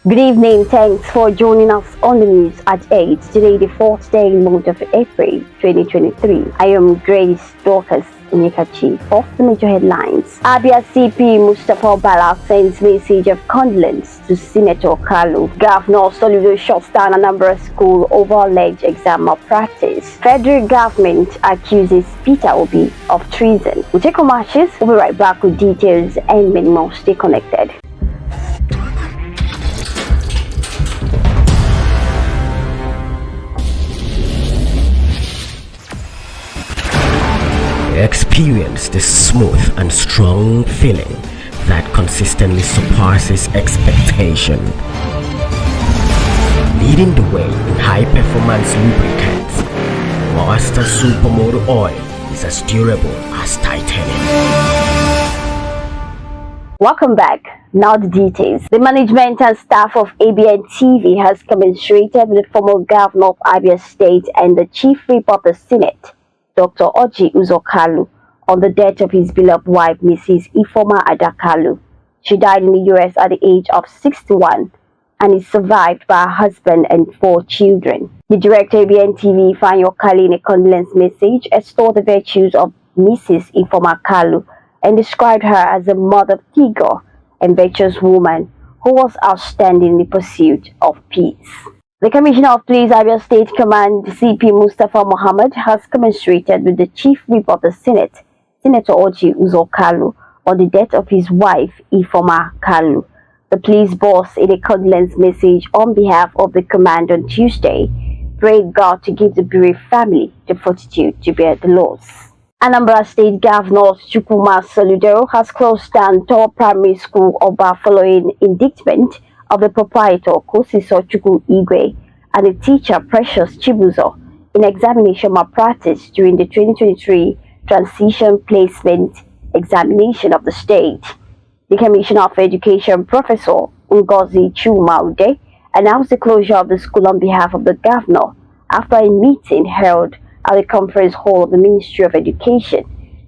Good evening. Thanks for joining us on the news at 8. Today, the fourth day in the month of April 2023. I am Grace Dorcas Nyekachi. First, the major headlines. Abia CP Mustafa Bala sends message of condolence to Senator Kalu. Governor Soludo shuts down Anambra school over alleged exam malpractice. Federal government accuses Peter Obi of treason. We'll take commercials. We'll be right back with details and many more. Stay connected. Experience the smooth and strong feeling that consistently surpasses expectation. Leading the way in high-performance lubricants, Master Supermoto Oil is as durable as titanium. Welcome back. Now the details. The management and staff of ABN TV has commiserated with the former governor of Abia State and the chief whip of the Senate, Dr. Oji Uzor Kalu, on the death of his beloved wife, Mrs. Ifeoma Ada Kalu. She died in the U.S. at the age of 61 and is survived by her husband and 4 children. The director of ABN TV, Fanyo Kali, in a condolence message, extolled the virtues of Mrs. Ifeoma Kalu and described her as a mother figure and virtuous woman who was outstanding in the pursuit of peace. The Commissioner of Police, Abia State Command, CP Mustafa Mohammed, has commiserated with the Chief Whip of the Senate, Senator Oji Uzor Kalu, on the death of his wife, Ifeoma Kalu. The police boss, in a condolence message on behalf of the command on Tuesday, prayed God to give the bereaved family the fortitude to bear the loss. Anambra State Governor Chukwuma Soludo has closed down Tor Primary School Oba following indictment of the proprietor Kosiso Chukwu Igwe and the teacher Precious Chibuzo in examination malpractice during the 2023 Transition Placement Examination of the state. The Commissioner of Education, Professor Ngozi Chumaude, announced the closure of the school on behalf of the governor after a meeting held at the conference hall of the Ministry of Education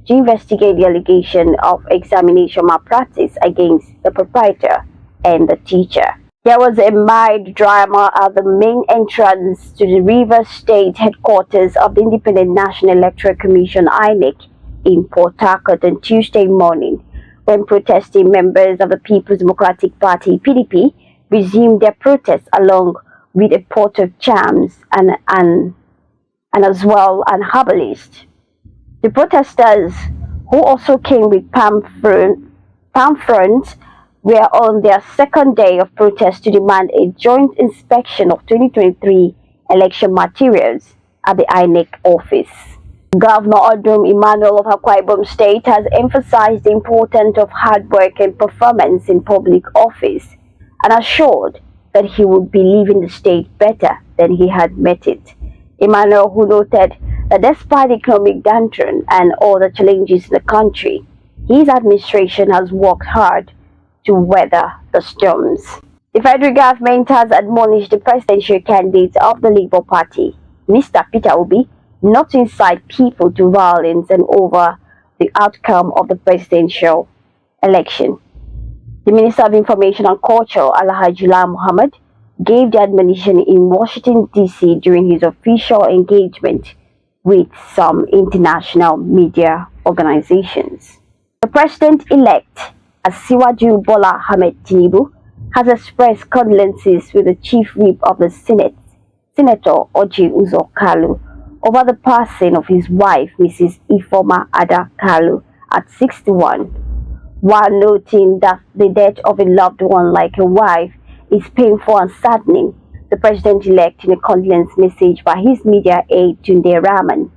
to investigate the allegation of examination malpractice against the proprietor and the teacher. There was a mild drama at the main entrance to the Rivers State headquarters of the Independent National Electoral Commission (INEC) in Port Harcourt on Tuesday morning, when protesting members of the People's Democratic Party (PDP) resumed their protests along with a pot of charms and as well an herbalist. The protesters, who also came with palm fronds, were on their second day of protest to demand a joint inspection of 2023 election materials at the INEC office. Governor Odum Emmanuel of Akwa Ibom State has emphasized the importance of hard work and performance in public office and assured that he would be leaving the state better than he had met it. Emmanuel, who noted that despite the economic downturn and all the challenges in the country, his administration has worked hard to weather the storms. The federal government has admonished the presidential candidate of the Labour Party, Mr. Peter Obi, not to incite people to violence and over the outcome of the presidential election. The Minister of Information and Culture, Alhaji Lai Mohammed, gave the admonition in Washington, D.C. during his official engagement with some international media organizations. The president-elect, Asiwaju Bola Ahmed Tinubu, has expressed condolences with the chief whip of the Senate, Senator Oji Uzor Kalu, over the passing of his wife, Mrs. Ifeoma Ada Kalu, at 61, while noting that the death of a loved one like a wife is painful and saddening. The president-elect, in a condolence message by his media aide Tunde Rahman,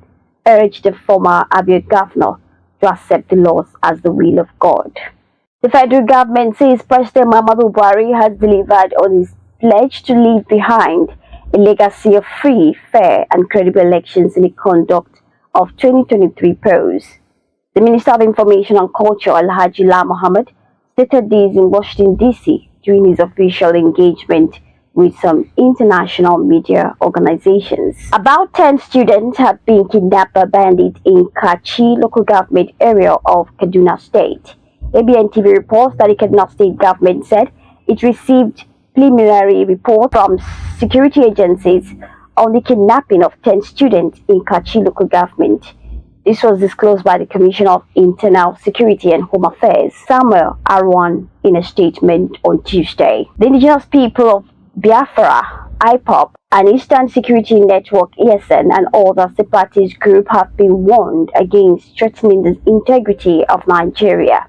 urged the former Abia governor to accept the loss as the will of God. The federal government says President Muhammadu Buhari has delivered on his pledge to leave behind a legacy of free, fair, and credible elections in the conduct of 2023 polls. The Minister of Information and Culture, Alhaji Lai Mohammed, stated this in Washington, D.C. during his official engagement with some international media organizations. About 10 students have been kidnapped by bandits in Kachi local government area of Kaduna State. ABN TV reports that the Kaduna State government said it received preliminary report from security agencies on the kidnapping of 10 students in Kachi local government. This was disclosed by the Commissioner of Internal Security and Home Affairs, Samuel Arwan, in a statement on Tuesday. The indigenous people of Biafra, IPOB, and Eastern Security Network, ESN, and other separatist groups have been warned against threatening the integrity of Nigeria.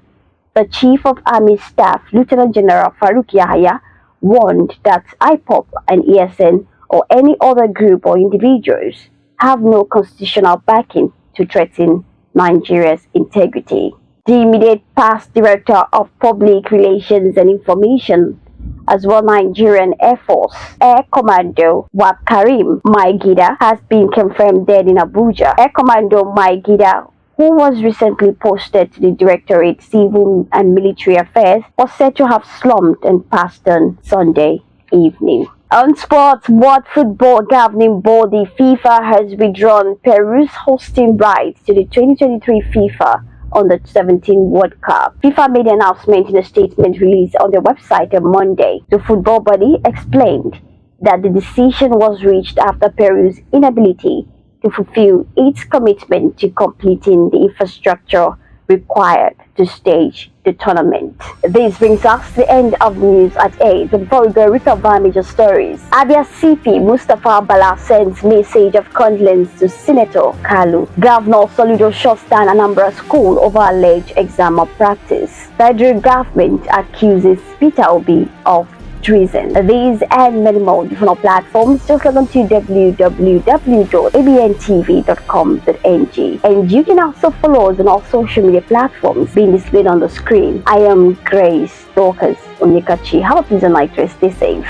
The Chief of Army Staff, Lieutenant General Farouk Yahya, warned that IPOB and ESN or any other group or individuals have no constitutional backing to threaten Nigeria's integrity. The immediate past Director of Public Relations and Information, as well Nigerian Air Force Air Commando Wakarim Maigida, has been confirmed dead in Abuja. Air Commando Maigida, who was recently posted to the Directorate Civil and Military Affairs, was said to have slumped and passed on Sunday evening. On sports, World Football Governing Body FIFA has withdrawn Peru's hosting rights to the 2023 FIFA Under-17 World Cup. FIFA made an announcement in a statement released on their website on Monday. The football body explained that the decision was reached after Peru's inability to fulfill its commitment to completing the infrastructure required to stage the tournament. This brings us to the end of news at 8. Before we go, recap our major stories. Abia CP Mustafa Bala sends message of condolence to Senator Kalu. Governor Soludo shuts down Anambra School over alleged exam malpractice. Federal government accuses Peter Obi of treason. These and many more different platforms, just log on to www.abntv.com.ng, and you can also follow us on all social media platforms being displayed on the screen. I am Grace Dorcas Onyekachi. Have a pleasant night rest. Stay safe.